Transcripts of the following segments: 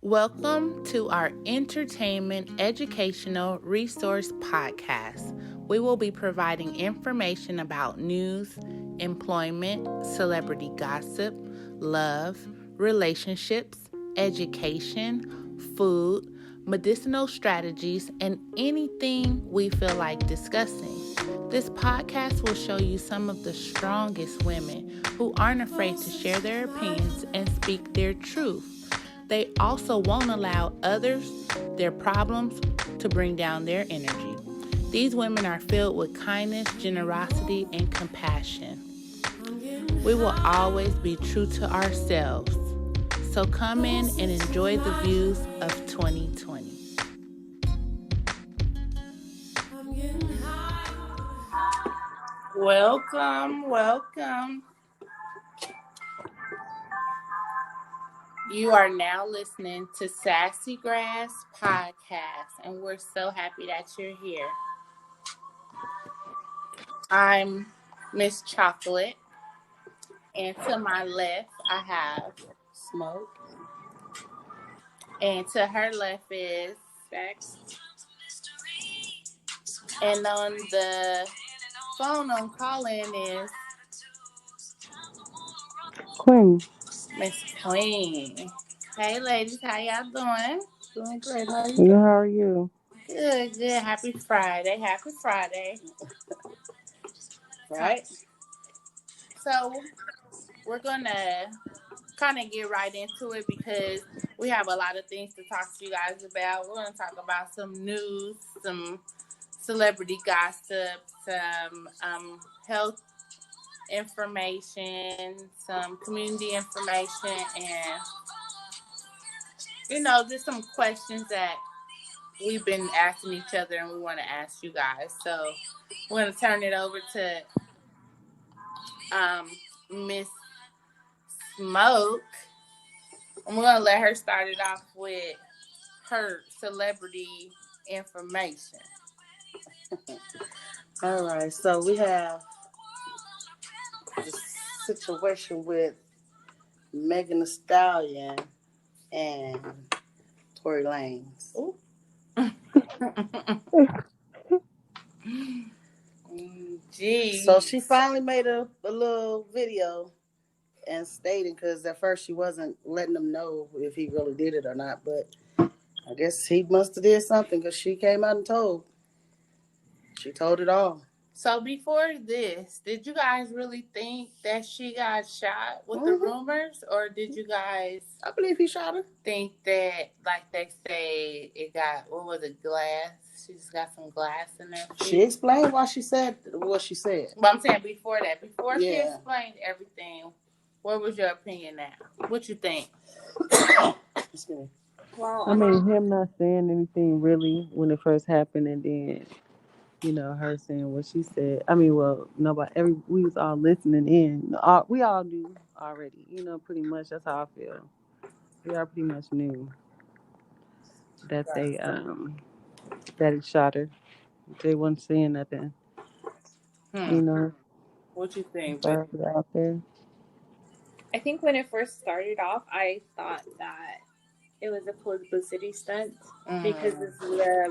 Welcome to our entertainment educational resource podcast. We will be providing information about news, employment, celebrity gossip, love, relationships, education, food, medicinal strategies, and anything we feel like discussing. This podcast will show you some of the strongest women who aren't afraid to share their opinions and speak their truth. They also won't allow others, their problems, to bring down their energy. These women are filled with kindness, generosity, and compassion. We will always be true to ourselves. So come in and enjoy the views of 2020. Welcome. You are now listening to SasC podcast, and we're so happy that you're here. I'm Miss Chocolate, and to my left, I have Smoke, and to her left is Bex. And on the phone on call-in is Queen. Miss Queen. Hey, ladies, how y'all doing? Doing great. How are you? How are you? Good. Happy Friday. Right. So we're going to kind of get right into it because we have a lot of things to talk to you guys about. We're going to talk about some news, some celebrity gossip, some health information, some community information, and, just some questions that we've been asking each other and we want to ask you guys. So we're going to turn it over to Miss Smoke. And we're going to let her start it off with her celebrity information. All right. So we have the situation with Megan Thee Stallion and Tory Lanez. Ooh. Geez. So she finally made a little video and stating, because at first she wasn't letting them know if he really did it or not, but I guess he must have did something because she came out and told. She told it all. So before this, did you guys really think that she got shot with the rumors, or did you guys? I believe he shot her. Think that, like they say, it got, what was it, glass? She just got some glass in her feet. She explained why she said what she said. But I'm saying before that, she explained everything, what was your opinion now? What you think? Well, I mean, him not saying anything really when it first happened, and then, her saying what she said. I mean, well, nobody, we was all listening in. We all knew already, pretty much. That's how I feel. We all pretty much knew that that he shot her. They wasn't saying nothing. What you think? Out there. I think when it first started off, I thought that it was a publicity stunt because the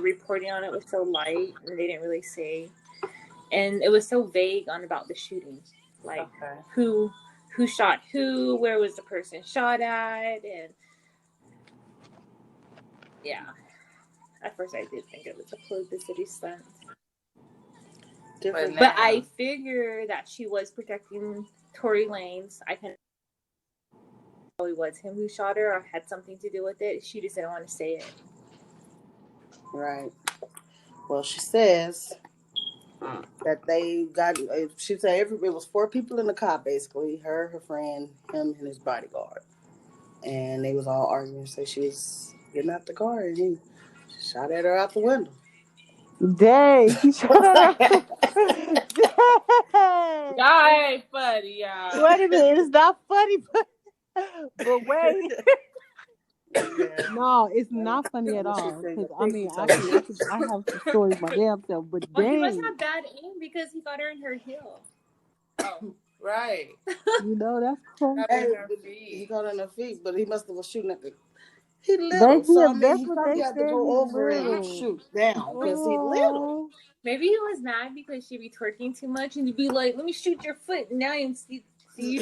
reporting on it was so light and they didn't really say, and it was so vague on about the shooting, like who shot who, where was the person shot at, and at first I did think it was a publicity stunt. But I figure that she was protecting Tory Lanez. I can. It was him who shot her or had something to do with it. She just didn't want to say it. Right. Well, she says that they got. She said it was 4 people in the car, basically. Her friend, him, and his bodyguard, and they was all arguing. So she was getting out the car, and he shot at her out the window. Dang, he shot her out. Dang. Y'all ain't funny, y'all. Wait a minute, it's not funny, but wait. No, it's not funny at all. I mean, I have some stories my damn self, but dang. He must have bad aim because he got her in her heel. Oh, right. That's crazy. He got her in her feet, but he must have was shooting at the He little, so I mean, That's he what they probably had to said. go He's over and little. shoot down because he little. Oh, Maybe he was mad because she'd be twerking too much, and he'd be like, "Let me shoot your foot." And now you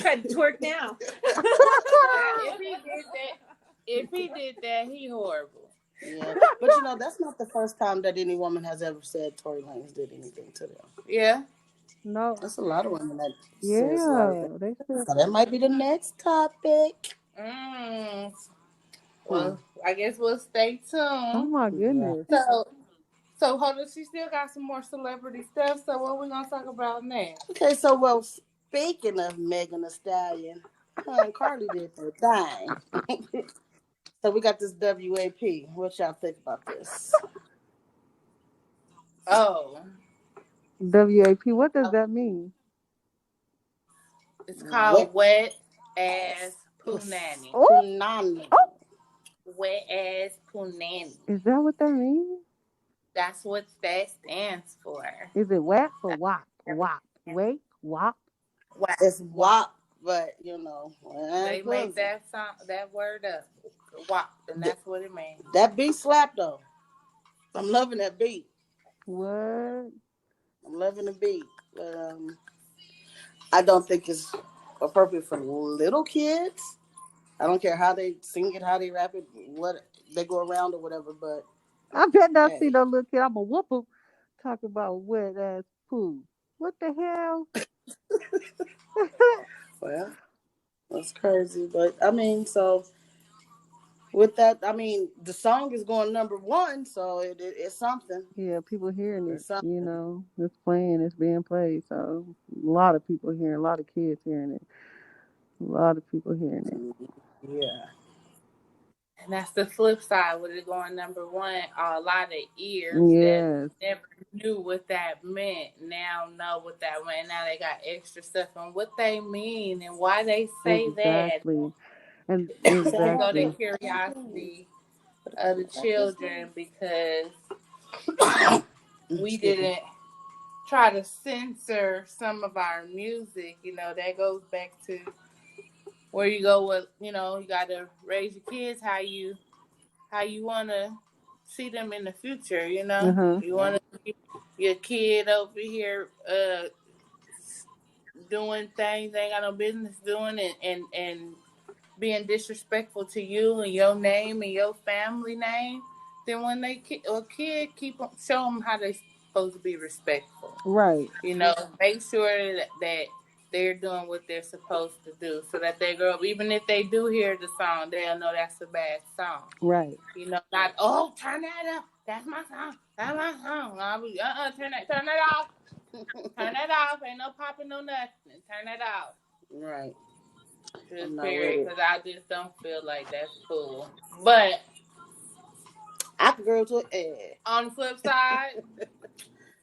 tried to twerk now. If he did that, he horrible. Yeah, but that's not the first time that any woman has ever said Tory Lanez did anything to them. Yeah. no. That's a lot of women that says like that. Yeah, they said. So that might be the next topic. Well, I guess we'll stay Oh tuned. my Yeah. goodness. So hold on, she still got some more celebrity stuff. So what we gonna talk about next? Okay, so speaking of Megan Thee Stallion, her and Carly did their thing. So we got this WAP. What y'all think about this? Oh, WAP. What does that mean? it's Wet called Wet Ass Punani. Oh, Punani. oh. Wet Ass Punani. Is that what that means? That's what that stands for. Is it WAP or WAP? WAP. Wait, WAP. It's WAP, but They make that word up. WAP, and that's what it means. That beat slap though. I'm loving that beat. What? I'm loving the beat. But I don't think it's appropriate for little kids. I don't care how they sing it, how they rap it, what they go around or whatever, but I bet not see hey. no little kid. I'm a whoop 'em. Talk about wet ass poo. What the hell? Well, that's crazy. But I mean, so with that, I mean, the song is going #1, so it's something. Yeah, people hearing it. It's something. It's playing. It's being played. So a lot of people hearing. A lot of kids hearing it. A lot of people hearing it. Yeah. And that's the flip side with it going #1. A lot of ears that Yes. never knew what that meant now know what that meant. Now they got extra stuff on what they mean and why they say Exactly. And that. There go the exactly. curiosity of the children because we didn't try to censor some of our music. That goes back to where you go with, you got to raise your kids how you want to see them in the future. You want to see your kid over here doing things they ain't got no business doing and being disrespectful to you and your name and your family name. Then when they kid show them how they supposed to be respectful. Right. Make sure that they're doing what they're supposed to do so that they grow up. Even if they do hear the song, they'll know that's a bad song. Right. Not, turn that up. That's my song. That's my song. I'll be, turn that off. Turn that off. Ain't no popping, no nothing. Turn that off. Right. Just period. Because I just don't feel like that's cool. But I can go to it. On the flip side,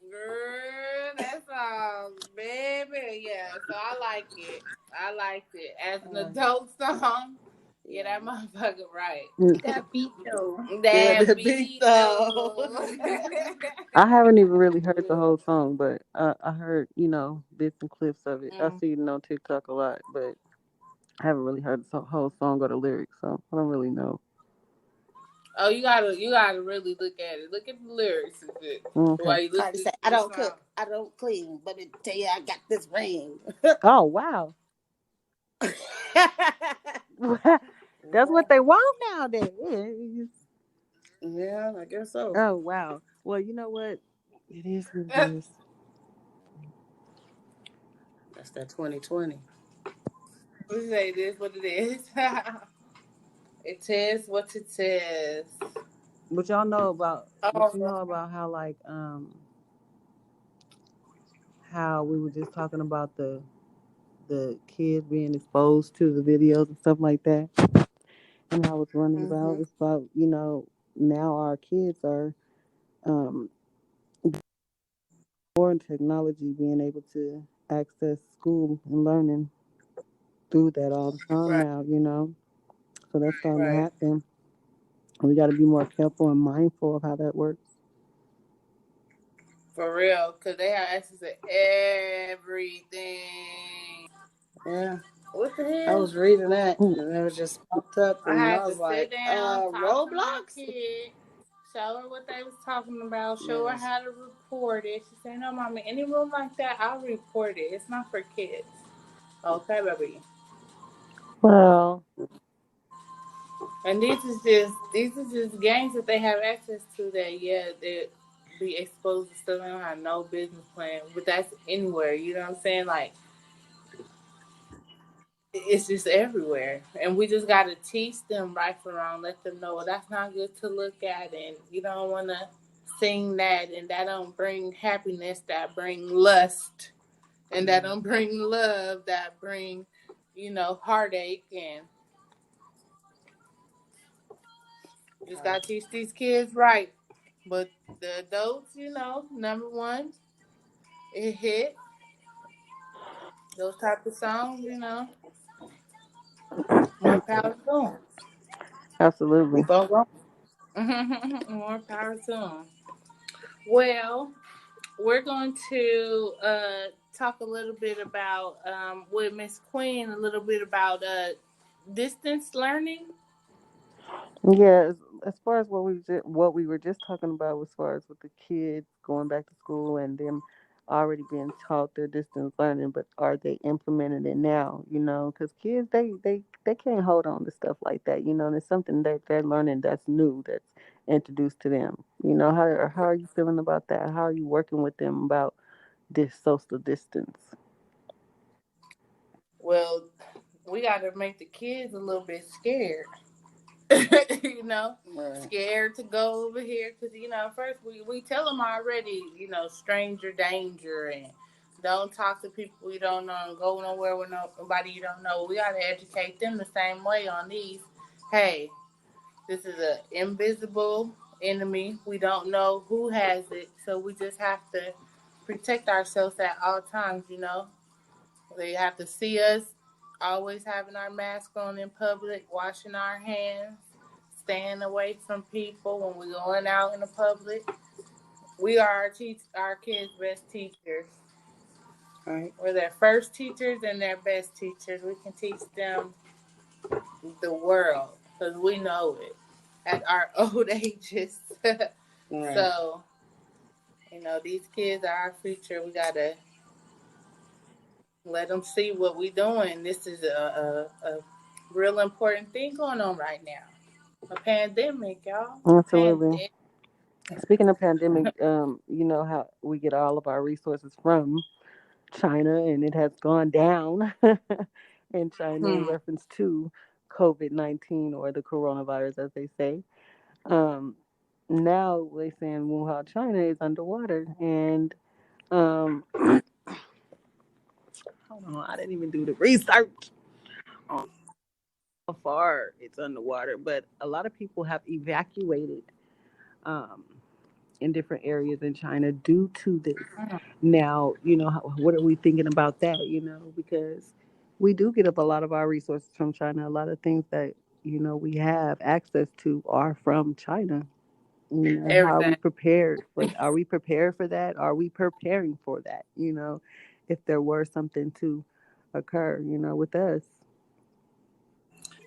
girl, that song, baby, yeah. So I like it. I liked it as an adult song. Yeah, that motherfucker right. That beat though. That beat though. I haven't even really heard the whole song, but I heard bits and clips of it. I see it on TikTok a lot, but I haven't really heard the whole song or the lyrics, so I don't really know. Oh, you gotta really look at it. Look at the lyrics and shit. Okay. While you listen say, I don't cook, I don't clean, but it tell you I got this ring. Oh wow. That's what they want nowadays. Yeah, I guess so. Oh wow. Well, you know what? It is what it is. That's that 2020. We say it is what it is. It is what it is. But y'all know about how like how we were just talking about the kids being exposed to the videos and stuff like that, and how it's running about. It's about now our kids are more in technology, being able to access school and learning through that all the time now. So that's starting to happen. We got to be more careful and mindful of how that works. For real, because they have access to everything. Yeah. What the I hell? was reading that, and it was just popped up, I and had I to was sit like, down, talk to my Roblox? kid, show her what they was talking about, show her Yes. how to report it. She said, "No, mommy, any room like that, I'll report it. It's not for kids." Okay, baby. Well, And these is just games that they have access to that they be exposed to stuff they don't have no business playing. But that's anywhere, you know what I'm saying? Like it's just everywhere. And we just gotta teach them right from wrong, let them know well that's not good to look at and you don't wanna sing that and that don't bring happiness, that bring lust and that don't bring love, that bring, heartache and just gotta teach these kids right. But the adults, number one, it hit those type of songs, more power to absolutely. Keep on going. them. More power to them. Well, we're going to talk a little bit about with Miss Queen, a little bit about distance learning. Yeah, as far as what we were just talking about, as far as with the kids going back to school and them already being taught their distance learning, but are they implementing it now? Because kids they can't hold on to stuff like that. And it's something that they're learning that's new, that's introduced to them. How are you feeling about that? How are you working with them about this social distance? Well, we got to make the kids a little bit scared. you know, Right. Scared to go over here because first we tell them already, stranger danger and don't talk to people you don't know and go nowhere with nobody you don't know. We gotta educate them the same way on these. Hey, this is an invisible enemy. We don't know who has it, so we just have to protect ourselves at all times. They have to see us always having our mask on in public, washing our hands, staying away from people when we're going out in the public. We are our kids' best teachers. Right. We're their first teachers and their best teachers. We can teach them the world because we know it at our old ages. Right. So, these kids are our future. We got to let them see what we're doing. This is a real important thing going on right now. A pandemic, y'all. Absolutely. Pandemic. Speaking of pandemic, you know how we get all of our resources from China, and it has gone down in China in Hmm. reference to COVID-19 or the coronavirus, as they say. Um, Now they saying Wuhan, China is underwater, and hold on, I didn't even do the research on how far it's underwater, but a lot of people have evacuated um, in different areas in China due to this. Now, what are we thinking about that? Because we do get up a lot of our resources from China. A lot of things that we have access to are from China. How are we Everything. prepared for? Are we prepared for that? Are we preparing for that? If there were something to occur, with us.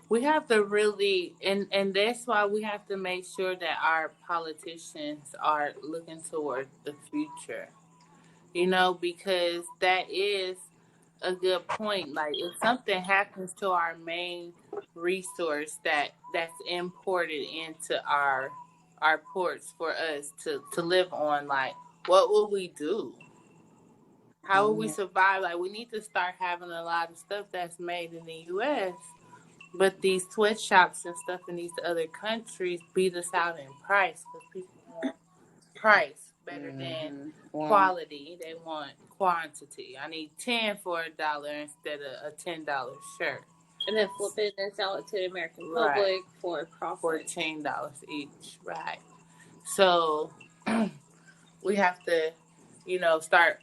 We have to really, and that's why we have to make sure that our politicians are looking toward the future. Because that is a good point. Like if something happens to our main resource that's imported into our ports for us to live on, like what will we do? How will we Mhm. survive? Like we need to start having a lot of stuff that's made in the US. But these sweatshops and stuff in these other countries beat us out in price because people want price better than One. quality. They want quantity. I need 10 for $1 instead of a $10 shirt. And then flip it and sell it to the American public for profit. $14 each, right? So we have to, start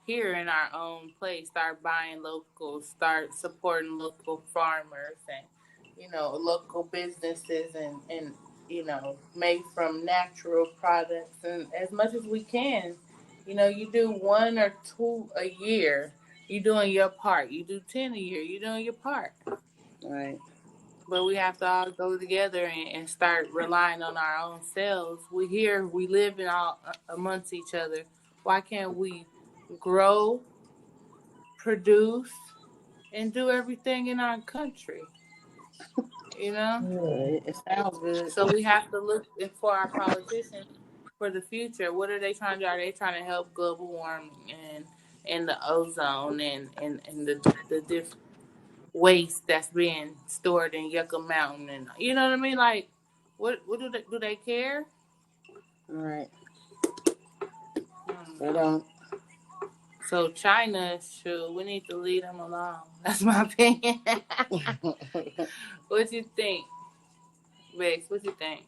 here in our own place, start buying local, start supporting local farmers and, local businesses and made from natural products and as much as we can. You do one or two a year You doing your part. You do 10 a year. You doing your part. Right. But we have to all go together and start relying on our own selves. We here, we live in all amongst each other. Why can't we grow, produce, and do everything in our country? You know? Yeah, it sounds good. So we have to look for our politicians for the future. What are they trying to do? Are they trying to help global warming and the ozone and the different waste that's being stored in Yucca Mountain? And you know what I mean? Like, what do they care? Right. Hmm. They don't. So China, sure, we need to leave them alone. That's my opinion. What you think, Bex? What you think?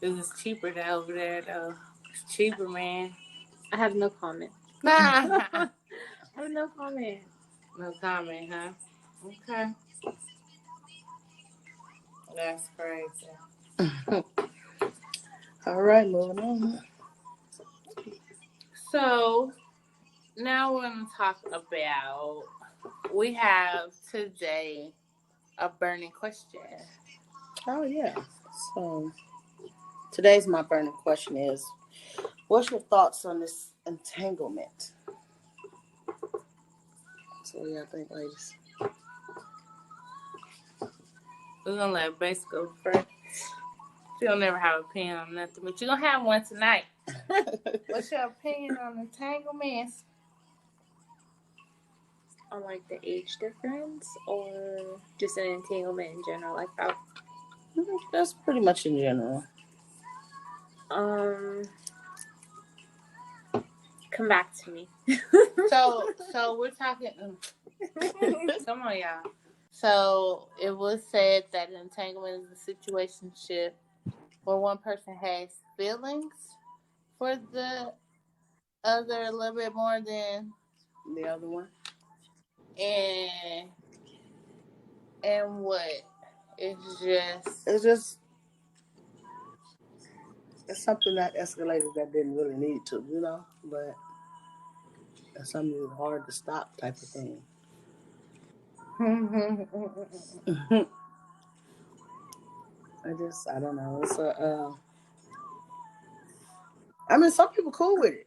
This is cheaper than over there, though. It's cheaper, man. I have no comment. Nah. I have no comment. No comment, huh? Okay. That's crazy. All right, moving on. So now we're going to talk about, we have today a burning question. Oh yeah. So today's my burning question is, what's your thoughts on this entanglement? So what do y'all think, ladies? We're going to let Base go first. She'll never have an opinion on nothing, but you're going to have one tonight. What's your opinion on entanglements? On like the age difference or just an entanglement in general, like that. That's pretty much in general. Come back to me. So we're talking. Come on, y'all. So it was said that an entanglement is a situationship where one person has feelings for the other a little bit more than The other one. and what? It's something that escalated that didn't really need to, but it's something that's hard to stop type of thing. I don't know. It's some people cool with it.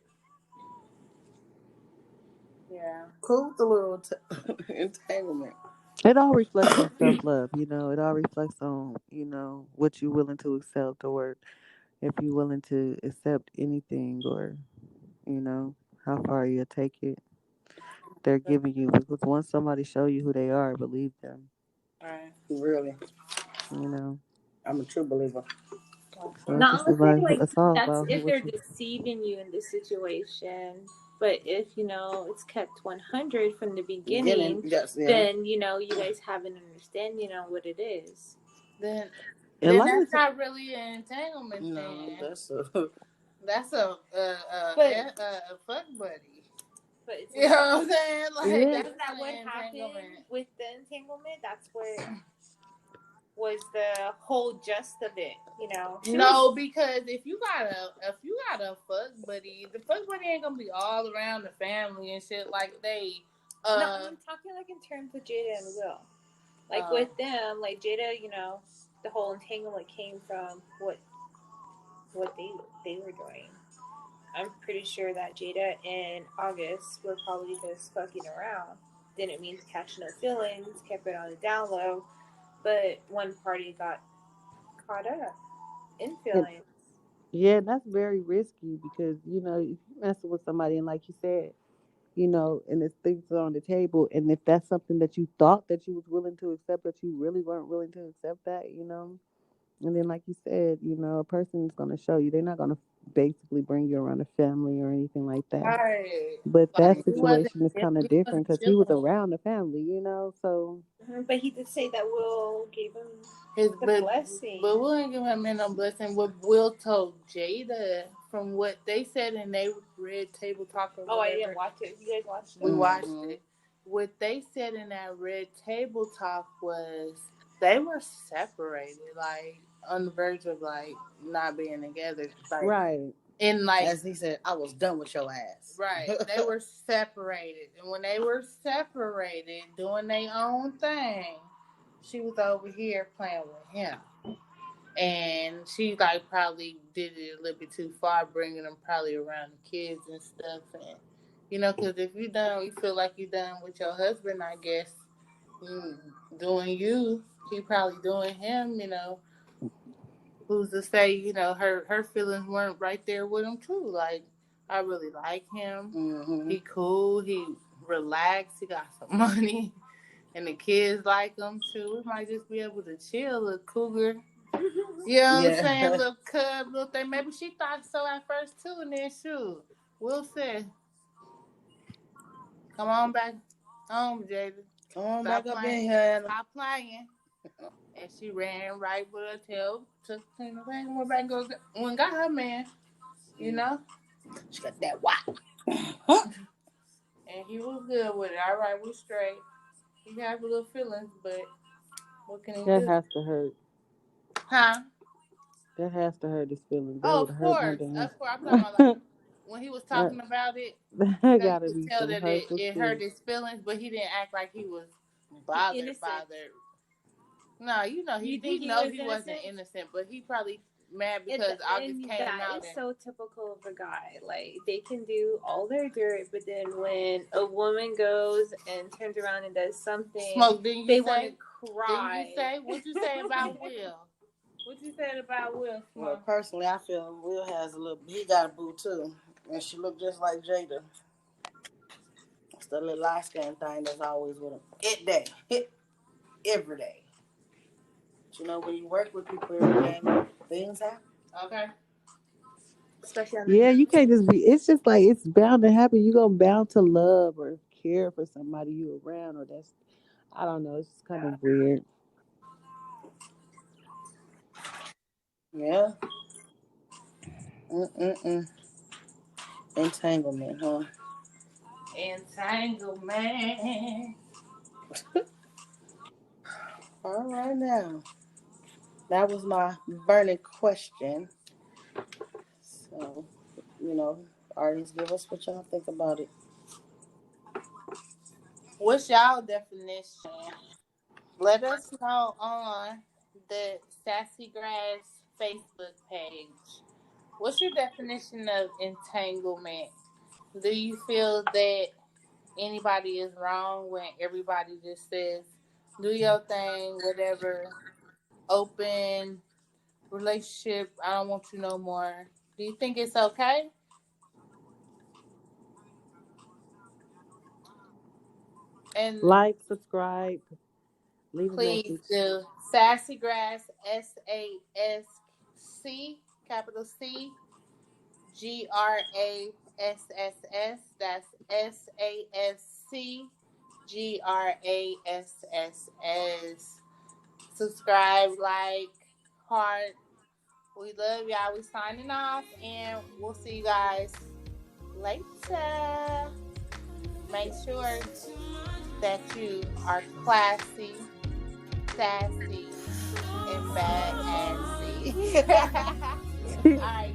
Yeah. Cool with the little entanglement. It all reflects on self love, It all reflects on, what you're willing to accept, or if you're willing to accept anything, or, how far you'll take it. They're giving you, because once somebody show you who they are, believe them. Right. Really. You know. I'm a true believer. So it's Not just unless about, like it's all that's about if what they're you. deceiving you in this situation. But if it's kept 100 from the beginning, yes, yeah. then you guys have an understanding on what it is. Then Like that's not really an entanglement. No, then. that's a fuck buddy. But it's You know what I'm saying? Like that's not what happened with the entanglement. That's what was the whole gist of it. No, because if you got a fuck buddy, the fuck buddy ain't gonna be all around the family and shit like they. No, I'm talking like in terms of Jada and Will. Like with them, like Jada, the whole entanglement came from what they were doing. I'm pretty sure that Jada and August were probably just fucking around. Didn't mean to catch no feelings, kept it on the down low, but one party got caught up in feelings. Yeah, that's very risky because, if you messing with somebody and like you said, and it's things on the table, and if that's something that you thought that you was willing to accept, but you really weren't willing to accept that, and then like you said, a person is going to show you. They're not going to basically bring you around a family or anything like that. Right. But that Like, situation is kind of different because he was chilling. around the family, so. But he did say that Will gave him His the blessing. But Will ain't give him no blessing. What Will told Jada from what they said in their Red Table Talk. Oh, I didn't watch it. You guys watched it? We watched it. What they said in that Red Table Talk was they were separated, like on the verge of like not being together. Like, Right. And like, as he said, I was done with your ass. Right. They were separated. And when they were separated, doing their own thing, she was over here playing with him. And she like probably did it a little bit too far, bringing them probably around the kids and stuff. And because if you feel like you done with your husband, I guess doing you, he probably doing him. Who's to say her feelings weren't right there with him too? Like, I really like him. Mm-hmm. He cool. He relaxed. He got some money. And the kids like him too. We might just be able to chill, little cougar. You know what I'm saying? Little cub, little thing. Maybe she thought so at first too, and then shoot. Will said, "Come on back home, Jada. Come on back up in here. Stop playing." And she ran right with her tail, took the thing, and went back and went and got her man. She got that whack. And he was good with it. All right, we straight. He has a little feelings, but what can he do? That has to hurt. Huh? That has to hurt his feelings. That Of course. I'm talking about like, when he was talking about it, that gotta be tell some that it hurt his feelings, but he didn't act like he was bothered. No, he wasn't innocent, but he probably mad because August came out. That is so typical of a guy. Like, they can do all their dirt, but then when a woman goes and turns around and does something, they want to cry. What'd you say about Will? What you said about Will? Well, personally, I feel Will has he got a boo too, and she looked just like Jada. It's the little light skin thing that's always with him. Every day. But when you work with people every day, things happen. Okay. Yeah, you can't just be. It's just like it's bound to happen. You go bound to love or care for somebody you around, or I don't know. It's just kind of weird. Yeah. Entanglement, huh? Entanglement. All right now. That was my burning question. So, artists, give us what y'all think about it. What's y'all definition? Let us know on the SasC Grass Facebook page. What's your definition of entanglement? Do you feel that anybody is wrong when everybody just says, do your thing, whatever, open relationship, I don't want you no more? Do you think it's okay? And like, subscribe, leave please a message. do. SasC Grass, SasC, capital C, GRASSS. That's SasC, GRASSS. Subscribe, like, heart. We love y'all. We signing off, and we'll see you guys later. Make sure that you are classy, sassy, and badassy. All right.